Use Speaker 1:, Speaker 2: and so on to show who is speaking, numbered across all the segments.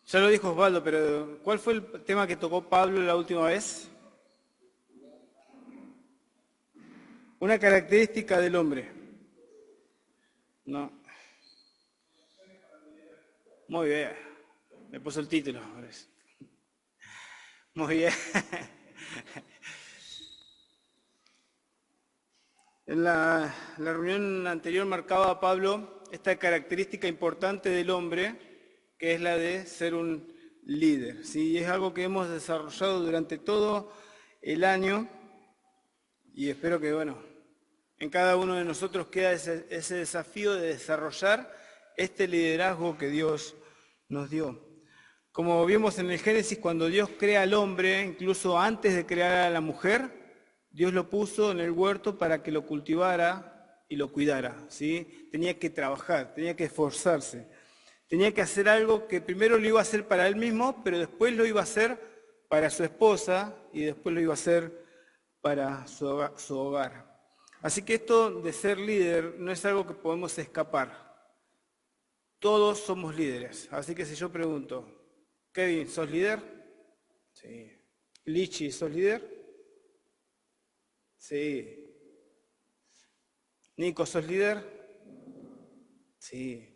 Speaker 1: Ya lo dijo Osvaldo, pero ¿cuál fue el tema que tocó Pablo la última vez? Una característica del hombre. No. Muy bien. Me puso el título. Muy bien. En la reunión anterior marcaba Pablo esta característica importante del hombre, que es la de ser un líder. ¿Sí? Es algo que hemos desarrollado durante todo el año y espero que, en cada uno de nosotros queda ese desafío de desarrollar este liderazgo que Dios nos dio. Como vimos en el Génesis, cuando Dios crea al hombre, incluso antes de crear a la mujer, Dios lo puso en el huerto para que lo cultivara y lo cuidara, ¿sí? Tenía que trabajar, tenía que esforzarse, tenía que hacer algo que primero lo iba a hacer para él mismo, pero después lo iba a hacer para su esposa y después lo iba a hacer para su hogar. Así que esto de ser líder no es algo que podemos escapar. Todos somos líderes. Así que si yo pregunto, Kevin, ¿sos líder? Sí. Lichi, ¿sos líder? Sí. Nico, ¿sos líder? Sí.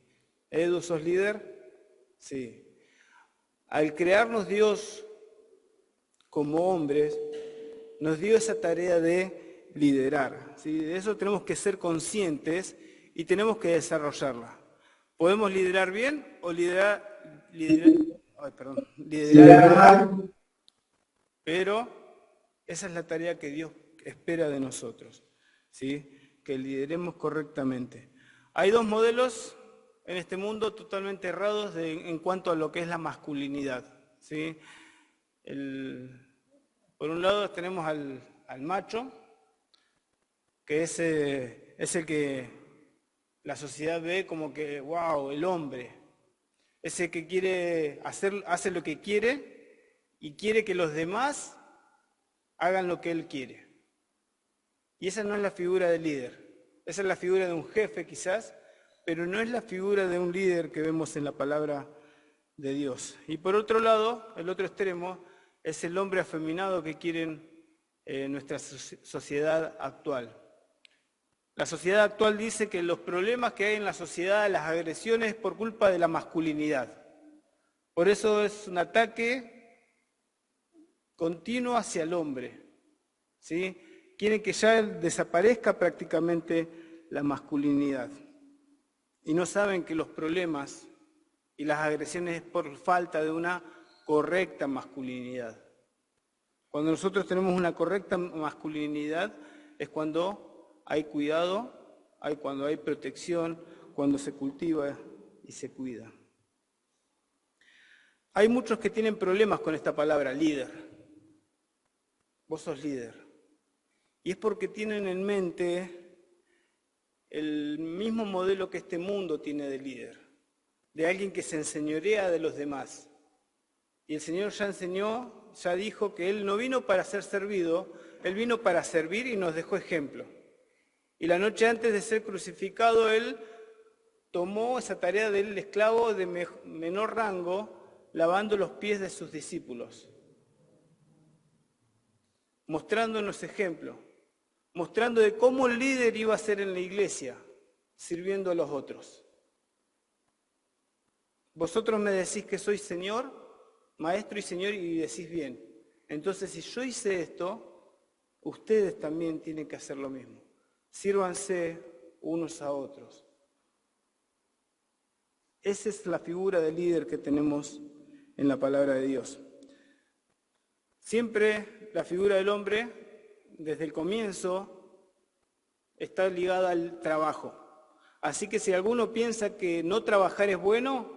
Speaker 1: Edu, ¿sos líder? Sí. Al crearnos Dios como hombres, nos dio esa tarea de liderar. ¿Sí? De eso tenemos que ser conscientes y tenemos que desarrollarla. ¿Podemos liderar bien o liderar mal? Pero esa es la tarea que Dios espera de nosotros, ¿sí? Que lideremos correctamente. Hay dos modelos en este mundo totalmente errados en cuanto a lo que es la masculinidad, ¿sí? Por un lado tenemos al macho, que es el que la sociedad ve como que, wow, el hombre. Ese que quiere hace lo que quiere y quiere que los demás hagan lo que él quiere. Y esa no es la figura del líder. Esa es la figura de un jefe quizás, pero no es la figura de un líder que vemos en la palabra de Dios. Y por otro lado, el otro extremo, es el hombre afeminado que quieren nuestra sociedad actual. La sociedad actual dice que los problemas que hay en la sociedad, las agresiones, es por culpa de la masculinidad. Por eso es un ataque continuo hacia el hombre, ¿sí? Quieren que ya desaparezca prácticamente la masculinidad. Y no saben que los problemas y las agresiones es por falta de una correcta masculinidad. Cuando nosotros tenemos una correcta masculinidad es cuando hay cuidado, cuando hay protección, cuando se cultiva y se cuida. Hay muchos que tienen problemas con esta palabra, líder. Vos sos líder. Y es porque tienen en mente el mismo modelo que este mundo tiene de líder, de alguien que se enseñorea de los demás. Y el Señor ya enseñó, ya dijo que Él no vino para ser servido, Él vino para servir y nos dejó ejemplo. Y la noche antes de ser crucificado, Él tomó esa tarea del esclavo de menor rango, lavando los pies de sus discípulos, mostrándonos ejemplo, mostrando de cómo el líder iba a ser en la iglesia, sirviendo a los otros. Vosotros me decís que soy Señor, Maestro y Señor, y decís bien. Entonces, si yo hice esto, ustedes también tienen que hacer lo mismo. Sírvanse unos a otros. Esa es la figura del líder que tenemos en la palabra de Dios. Siempre la figura del hombre, desde el comienzo, está ligada al trabajo. Así que si alguno piensa que no trabajar es bueno,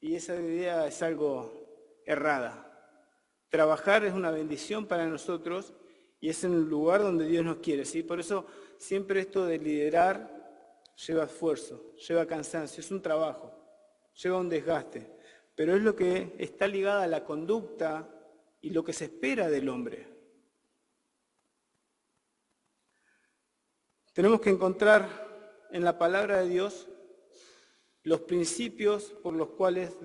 Speaker 1: y esa idea es algo errada. Trabajar es una bendición para nosotros y es en el lugar donde Dios nos quiere, ¿sí? Por eso siempre esto de liderar lleva esfuerzo, lleva cansancio, es un trabajo, lleva un desgaste, pero es lo que está ligado a la conducta y lo que se espera del hombre. Tenemos que encontrar en la palabra de Dios los principios por los cuales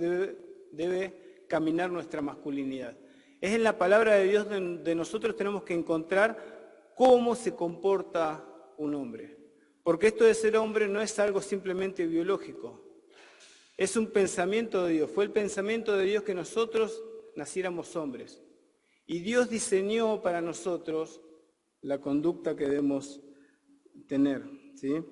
Speaker 1: debe caminar nuestra masculinidad. Es en la palabra de Dios donde nosotros tenemos que encontrar cómo se comporta un hombre. Porque esto de ser hombre no es algo simplemente biológico. Es un pensamiento de Dios. Fue el pensamiento de Dios que nosotros naciéramos hombres. Y Dios diseñó para nosotros la conducta que debemos tener, ¿sí?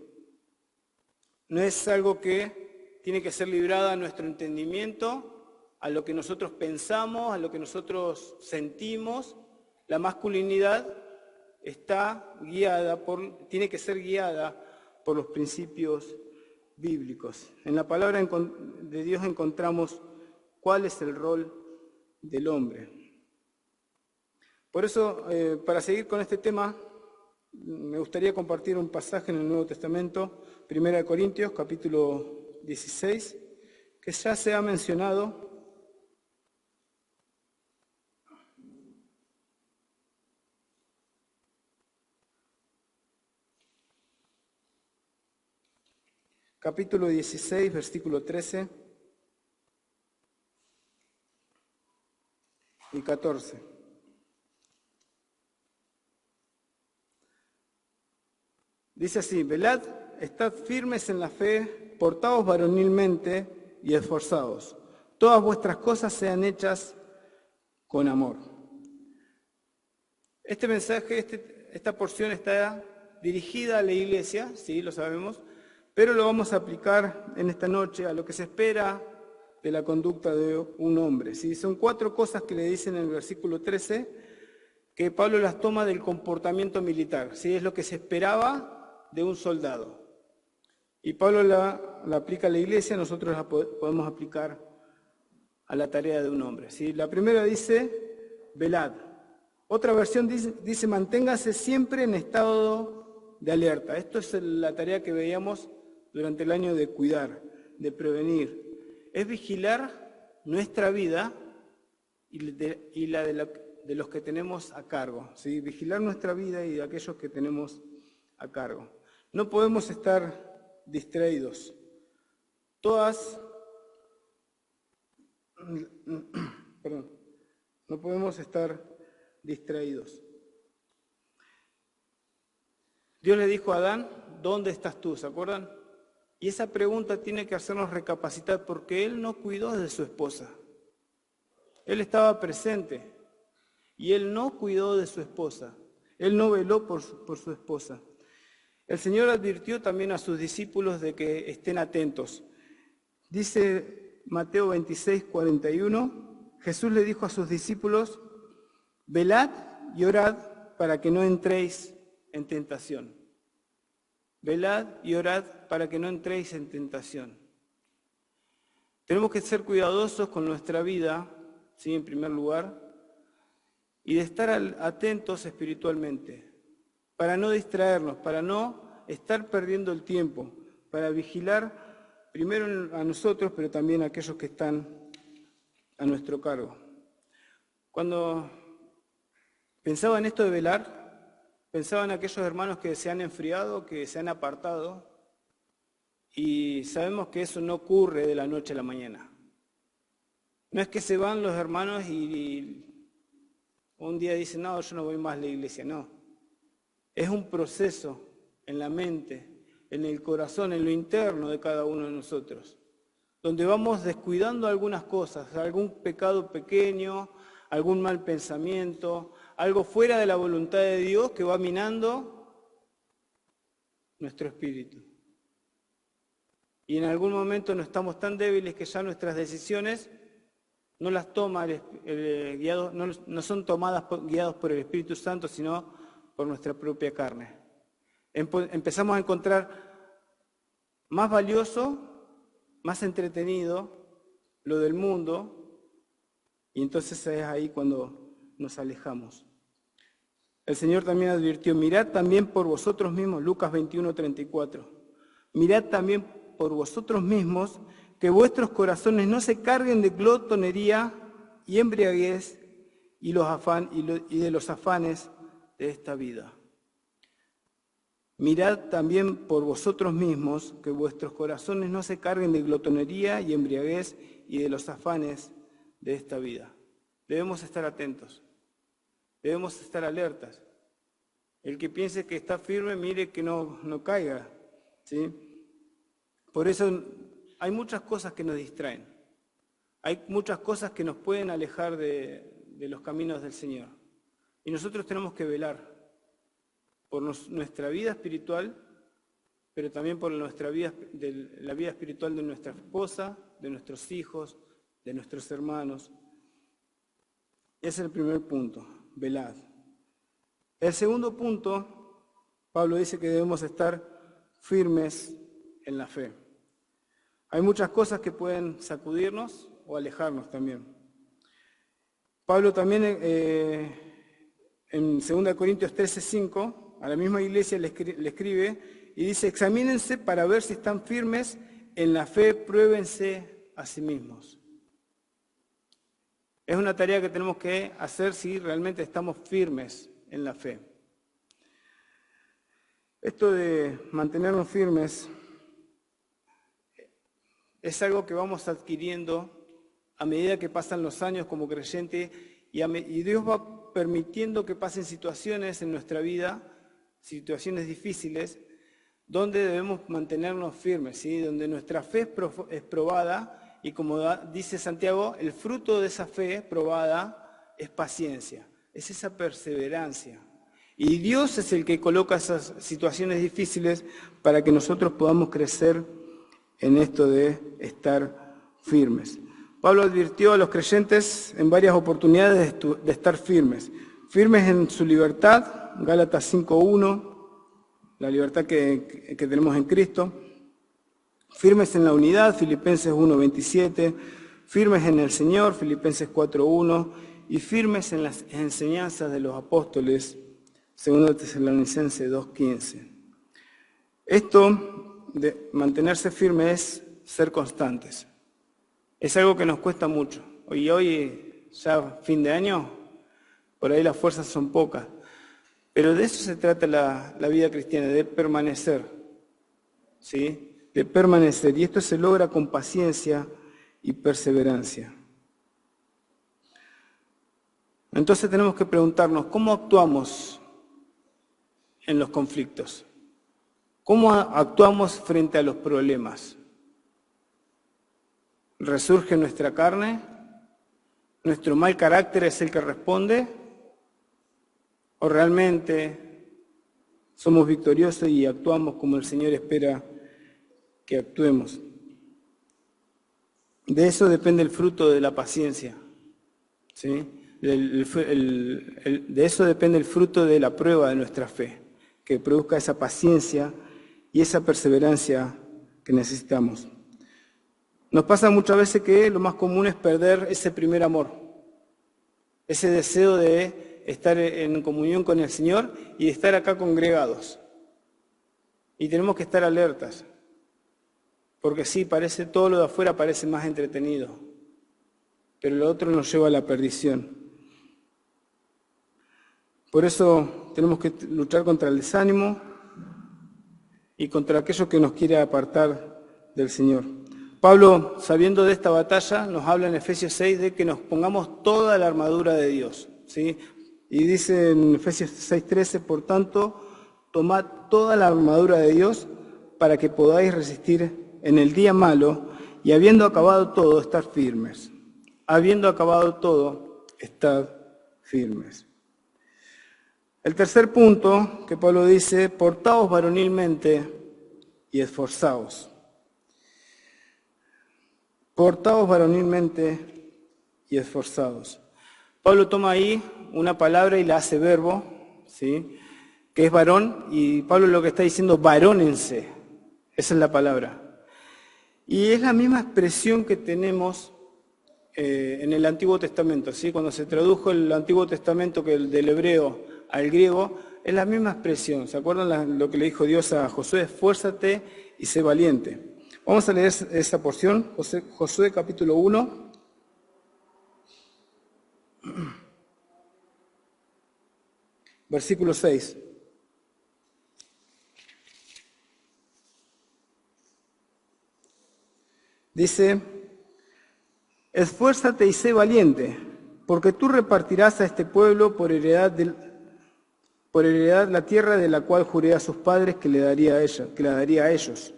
Speaker 1: No es algo que tiene que ser librado a nuestro entendimiento, a lo que nosotros pensamos, a lo que nosotros sentimos. La masculinidad tiene que ser guiada por los principios bíblicos. En la palabra de Dios encontramos cuál es el rol del hombre. Por eso, para seguir con este tema, me gustaría compartir un pasaje en el Nuevo Testamento, 1 Corintios, capítulo 16, que ya se ha mencionado. Capítulo 16, versículo 13 y 14. Dice así: velad, estad firmes en la fe, portaos varonilmente y esforzaos. Todas vuestras cosas sean hechas con amor. Este mensaje, esta porción está dirigida a la iglesia, sí, lo sabemos, pero lo vamos a aplicar en esta noche a lo que se espera de la conducta de un hombre. ¿Sí? Son 4 cosas que le dicen en el versículo 13, que Pablo las toma del comportamiento militar. ¿Sí? Es lo que se esperaba de un soldado. Y Pablo la aplica a la iglesia, nosotros la podemos aplicar a la tarea de un hombre. ¿Sí? La primera dice, velad. Otra versión dice, manténgase siempre en estado de alerta. Esto es la tarea que veíamos durante el año de cuidar, de prevenir. Es vigilar nuestra vida y la de los que tenemos a cargo. ¿Sí? Vigilar nuestra vida y de aquellos que tenemos a cargo. No podemos estar distraídos. No podemos estar distraídos. Dios le dijo a Adán, ¿dónde estás tú? ¿Se acuerdan? Y esa pregunta tiene que hacernos recapacitar porque él no cuidó de su esposa. Él estaba presente y él no cuidó de su esposa. Él no veló por su esposa. El Señor advirtió también a sus discípulos de que estén atentos. Dice Mateo 26, 41, Jesús le dijo a sus discípulos, velad y orad para que no entréis en tentación. Velad y orad para que no entréis en tentación. Tenemos que ser cuidadosos con nuestra vida, ¿sí? En primer lugar, y de estar atentos espiritualmente, para no distraernos, para no estar perdiendo el tiempo, para vigilar primero a nosotros, pero también a aquellos que están a nuestro cargo. Cuando pensaba en esto de velar, pensaba en aquellos hermanos que se han enfriado, que se han apartado, y sabemos que eso no ocurre de la noche a la mañana. No es que se van los hermanos y un día dicen, no, yo no voy más a la iglesia, no. Es un proceso en la mente, en el corazón, en lo interno de cada uno de nosotros, donde vamos descuidando algunas cosas, algún pecado pequeño, algún mal pensamiento, algo fuera de la voluntad de Dios que va minando nuestro espíritu. Y en algún momento no estamos tan débiles que ya nuestras decisiones no las toma no son tomadas guiados por el Espíritu Santo, sino por nuestra propia carne. Empezamos a encontrar más valioso, más entretenido lo del mundo, y entonces es ahí cuando nos alejamos. El Señor también advirtió, mirad también por vosotros mismos, Lucas 21:34, mirad también por vosotros mismos que vuestros corazones no se carguen de glotonería y embriaguez y de los afanes de esta vida. Mirad también por vosotros mismos que vuestros corazones no se carguen de glotonería y embriaguez y de los afanes de esta vida. Debemos estar atentos, debemos estar alertas. El que piense que está firme, mire que no caiga, ¿sí? Por eso hay muchas cosas que nos distraen, hay muchas cosas que nos pueden alejar de los caminos del Señor. Y nosotros tenemos que velar por nuestra vida espiritual, pero también por la vida espiritual de nuestra esposa, de nuestros hijos, de nuestros hermanos. Ese es el primer punto, velad. El segundo punto, Pablo dice que debemos estar firmes en la fe. Hay muchas cosas que pueden sacudirnos o alejarnos también. Pablo también en 2 Corintios 13:5, a la misma iglesia le escribe y dice: examínense para ver si están firmes en la fe, pruébense a sí mismos. Es una tarea que tenemos que hacer si realmente estamos firmes en la fe. Esto de mantenernos firmes es algo que vamos adquiriendo a medida que pasan los años como creyente y Dios va permitiendo que pasen situaciones en nuestra vida, situaciones difíciles, donde debemos mantenernos firmes, ¿sí? Donde nuestra fe es probada y, como dice Santiago, el fruto de esa fe probada es paciencia, es esa perseverancia. Y Dios es el que coloca esas situaciones difíciles para que nosotros podamos crecer en esto de estar firmes. Pablo advirtió a los creyentes en varias oportunidades de estar firmes. Firmes en su libertad, Gálatas 5:1, la libertad que tenemos en Cristo. Firmes en la unidad, Filipenses 1:27. Firmes en el Señor, Filipenses 4:1. Y firmes en las enseñanzas de los apóstoles, 2 Tesalonicenses 2:15. Esto de mantenerse firme es ser constantes. Es algo que nos cuesta mucho. Hoy ya fin de año, por ahí las fuerzas son pocas. Pero de eso se trata la vida cristiana, de permanecer. ¿Sí? De permanecer. Y esto se logra con paciencia y perseverancia. Entonces tenemos que preguntarnos, ¿cómo actuamos en los conflictos? ¿Cómo actuamos frente a los problemas? ¿Resurge nuestra carne? ¿Nuestro mal carácter es el que responde? ¿O realmente somos victoriosos y actuamos como el Señor espera que actuemos? De eso depende el fruto de la paciencia, ¿sí? De eso depende el fruto de la prueba de nuestra fe, que produzca esa paciencia y esa perseverancia que necesitamos. Nos pasa muchas veces que lo más común es perder ese primer amor, ese deseo de estar en comunión con el Señor y de estar acá congregados. Y tenemos que estar alertas, porque sí, todo lo de afuera parece más entretenido, pero lo otro nos lleva a la perdición. Por eso tenemos que luchar contra el desánimo y contra aquello que nos quiere apartar del Señor. Pablo, sabiendo de esta batalla, nos habla en Efesios 6 de que nos pongamos toda la armadura de Dios, ¿sí? Y dice en Efesios 6:13, por tanto, tomad toda la armadura de Dios para que podáis resistir en el día malo y habiendo acabado todo, estar firmes. Habiendo acabado todo, estad firmes. El tercer punto que Pablo dice, portaos varonilmente y esforzaos. Portaos varonilmente y esforzados. Pablo toma ahí una palabra y la hace verbo, ¿sí? Que es varón, y Pablo lo que está diciendo, varónense. Esa es la palabra. Y es la misma expresión que tenemos en el Antiguo Testamento, ¿sí? Cuando se tradujo el Antiguo Testamento del hebreo al griego, es la misma expresión. ¿Se acuerdan lo que le dijo Dios a Josué? Esfuérzate y sé valiente. Vamos a leer esa porción, Josué capítulo 1. Versículo 6. Dice, Esfuérzate y sé valiente, porque tú repartirás a este pueblo por heredad la tierra de la cual juré a sus padres que la daría a ellos.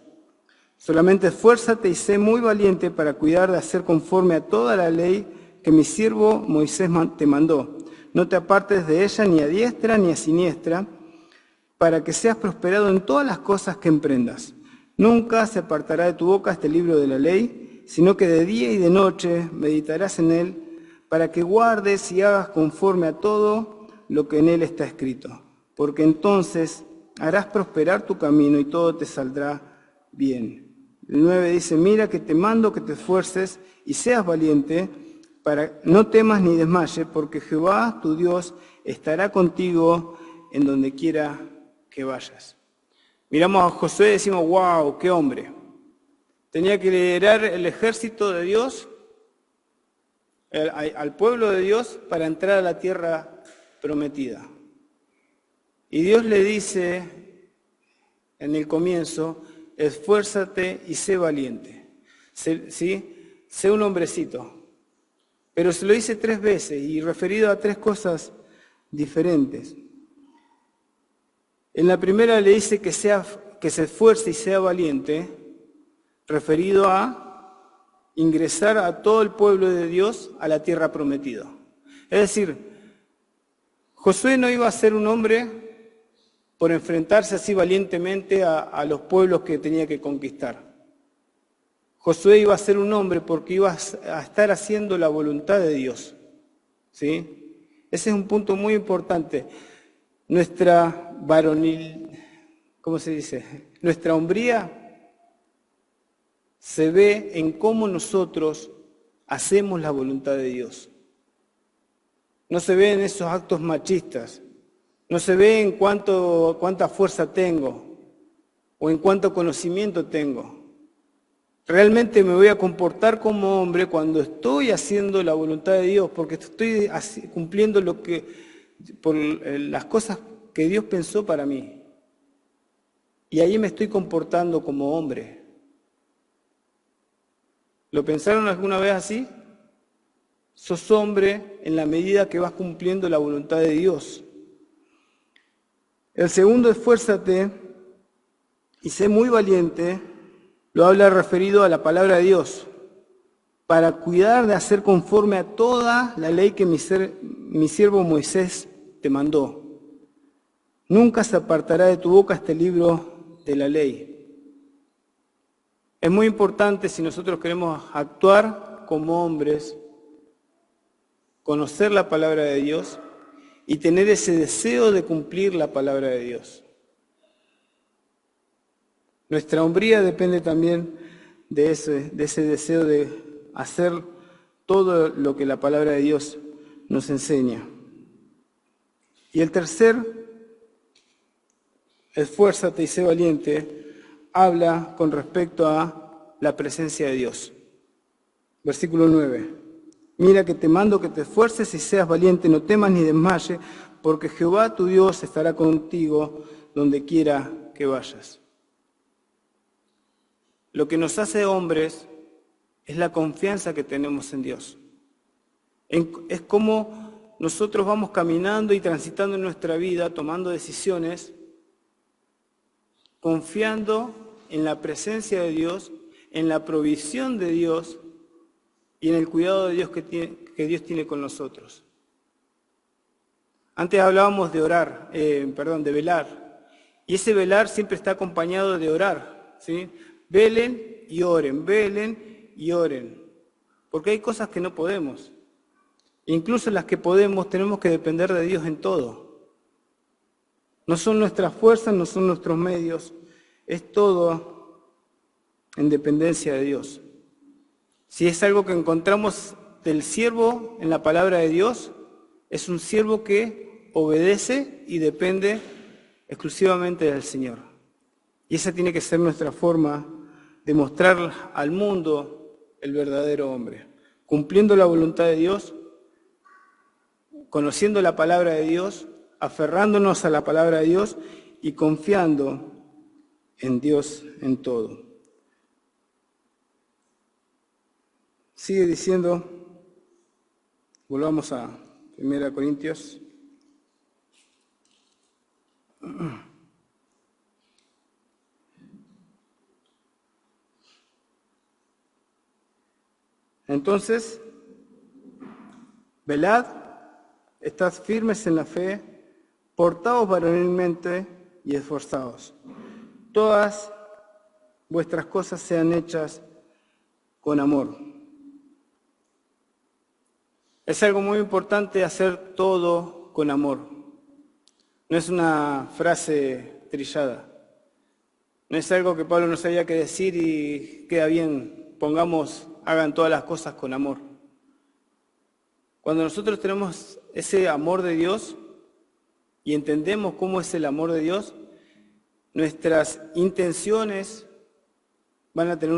Speaker 1: Solamente esfuérzate y sé muy valiente para cuidar de hacer conforme a toda la ley que mi siervo Moisés te mandó. No te apartes de ella ni a diestra ni a siniestra, para que seas prosperado en todas las cosas que emprendas. Nunca se apartará de tu boca este libro de la ley, sino que de día y de noche meditarás en él, para que guardes y hagas conforme a todo lo que en él está escrito. Porque entonces harás prosperar tu camino y todo te saldrá bien. El 9 dice, mira que te mando que te esfuerces y seas valiente, para no temas ni desmayes, porque Jehová tu Dios estará contigo en donde quiera que vayas. Miramos a Josué y decimos, wow, qué hombre. Tenía que liderar el ejército de Dios, al pueblo de Dios, para entrar a la tierra prometida. Y Dios le dice en el comienzo, esfuérzate y sé valiente. ¿Sí? Sé un hombrecito. Pero se lo dice 3 veces y referido a 3 cosas diferentes. En la primera le dice que se esfuerce y sea valiente, referido a ingresar a todo el pueblo de Dios a la tierra prometida. Es decir, Josué no iba a ser un hombre por enfrentarse así valientemente a los pueblos que tenía que conquistar. Josué iba a ser un hombre porque iba a estar haciendo la voluntad de Dios. ¿Sí? Ese es un punto muy importante. Nuestra Nuestra hombría se ve en cómo nosotros hacemos la voluntad de Dios. No se ve en esos actos machistas. No se ve en cuánta fuerza tengo o en cuánto conocimiento tengo. Realmente me voy a comportar como hombre cuando estoy haciendo la voluntad de Dios, porque estoy cumpliendo por las cosas que Dios pensó para mí. Y ahí me estoy comportando como hombre. ¿Lo pensaron alguna vez así? Sos hombre en la medida que vas cumpliendo la voluntad de Dios. El segundo, esfuérzate y sé muy valiente, lo habla referido a la palabra de Dios, para cuidar de hacer conforme a toda la ley que mi siervo Moisés te mandó. Nunca se apartará de tu boca este libro de la ley. Es muy importante, si nosotros queremos actuar como hombres, conocer la palabra de Dios y tener ese deseo de cumplir la palabra de Dios. Nuestra hombría depende también de ese deseo de hacer todo lo que la palabra de Dios nos enseña. Y el tercer, esfuérzate y sé valiente, habla con respecto a la presencia de Dios. Versículo 9. Mira que te mando que te esfuerces y seas valiente, no temas ni desmayes, porque Jehová tu Dios estará contigo donde quiera que vayas. Lo que nos hace hombres es la confianza que tenemos en Dios. Es como nosotros vamos caminando y transitando en nuestra vida, tomando decisiones, confiando en la presencia de Dios, en la provisión de Dios y en el cuidado de Dios que Dios tiene con nosotros. Antes hablábamos de de velar. Y ese velar siempre está acompañado de orar, ¿sí? Velen y oren, porque hay cosas que no podemos. Incluso las que podemos tenemos que depender de Dios en todo. No son nuestras fuerzas, no son nuestros medios, es todo en dependencia de Dios. Si es algo que encontramos del siervo en la palabra de Dios, es un siervo que obedece y depende exclusivamente del Señor. Y esa tiene que ser nuestra forma de mostrar al mundo el verdadero hombre, cumpliendo la voluntad de Dios, conociendo la palabra de Dios, aferrándonos a la palabra de Dios y confiando en Dios en todo. Sigue diciendo, volvamos a 1 Corintios. Entonces, velad, estad firmes en la fe, portaos varonilmente y esforzaos. Todas vuestras cosas sean hechas con amor. Es algo muy importante hacer todo con amor. No es una frase trillada. No es algo que Pablo no sabía qué decir y queda bien. Pongamos, hagan todas las cosas con amor. Cuando nosotros tenemos ese amor de Dios y entendemos cómo es el amor de Dios, nuestras intenciones van a tener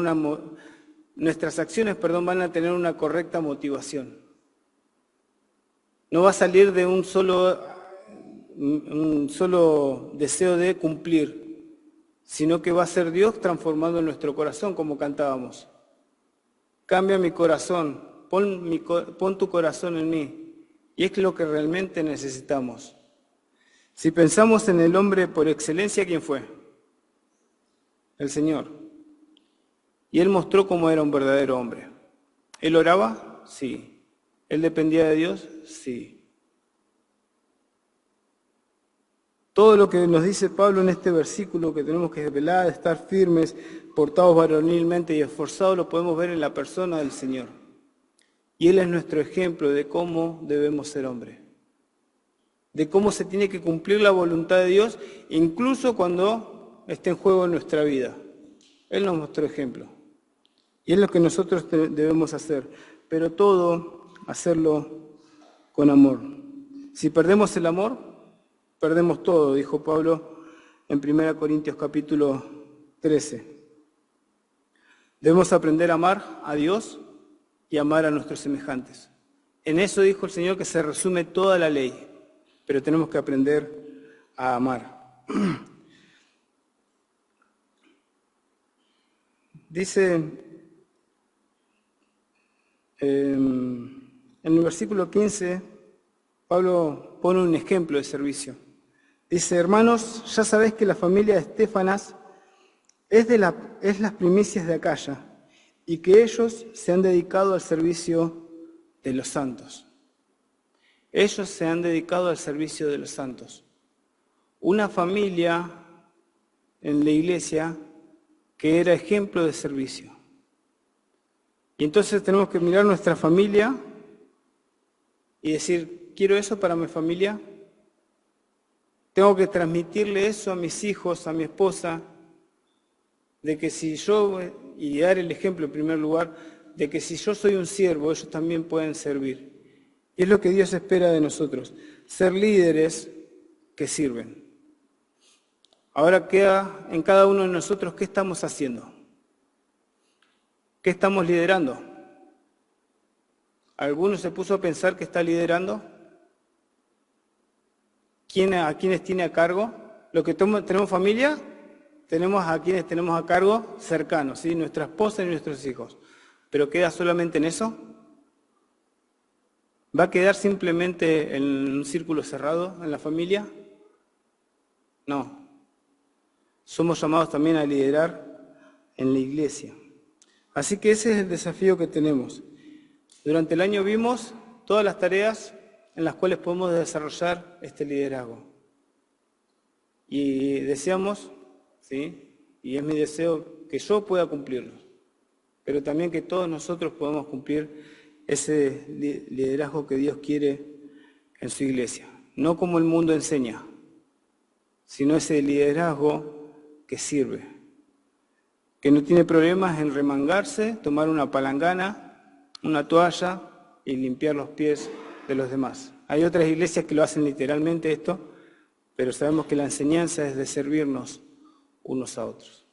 Speaker 1: nuestras acciones, van a tener una correcta motivación. No va a salir de un solo deseo de cumplir, sino que va a ser Dios transformando nuestro corazón, como cantábamos. Cambia mi corazón, pon tu corazón en mí. Y es lo que realmente necesitamos. Si pensamos en el hombre por excelencia, ¿quién fue? El Señor. Y Él mostró cómo era un verdadero hombre. ¿Él oraba? Sí. ¿Él dependía de Dios? Sí. Todo lo que nos dice Pablo en este versículo, que tenemos que velar, estar firmes, portados varonilmente y esforzados, lo podemos ver en la persona del Señor. Y Él es nuestro ejemplo de cómo debemos ser hombres. De cómo se tiene que cumplir la voluntad de Dios, incluso cuando esté en juego nuestra vida. Él nos mostró ejemplo. Y es lo que nosotros debemos hacer. Pero todo, hacerlo con amor. Si perdemos el amor, perdemos todo, dijo Pablo en 1 Corintios capítulo 13. Debemos aprender a amar a Dios y amar a nuestros semejantes. En eso dijo el Señor que se resume toda la ley, pero tenemos que aprender a amar. Dice en el versículo 15, Pablo pone un ejemplo de servicio. Dice, hermanos, ya sabéis que la familia de Estéfanas es las primicias de Acaya y que ellos se han dedicado al servicio de los santos. Ellos se han dedicado al servicio de los santos. Una familia en la iglesia que era ejemplo de servicio. Y entonces tenemos que mirar nuestra familia y decir, ¿quiero eso para mi familia? Tengo que transmitirle eso a mis hijos, a mi esposa, de que si yo, y dar el ejemplo en primer lugar, de que si yo soy un siervo, ellos también pueden servir. Y es lo que Dios espera de nosotros, ser líderes que sirven. Ahora queda en cada uno de nosotros qué estamos haciendo, qué estamos liderando. ¿Alguno se puso a pensar que está liderando? ¿A quiénes tiene a cargo? Los que tenemos familia, tenemos a quienes tenemos a cargo cercanos, ¿sí? Nuestra esposa y nuestros hijos. ¿Pero queda solamente en eso? ¿Va a quedar simplemente en un círculo cerrado en la familia? No. Somos llamados también a liderar en la iglesia. Así que ese es el desafío que tenemos. Durante el año vimos todas las tareas en las cuales podemos desarrollar este liderazgo. Y deseamos, ¿sí? Y es mi deseo que yo pueda cumplirlo, pero también que todos nosotros podamos cumplir ese liderazgo que Dios quiere en su iglesia. No como el mundo enseña, sino ese liderazgo que sirve, que no tiene problemas en remangarse, tomar una palangana, una toalla y limpiar los pies de los demás. Hay otras iglesias que lo hacen literalmente esto, pero sabemos que la enseñanza es de servirnos unos a otros.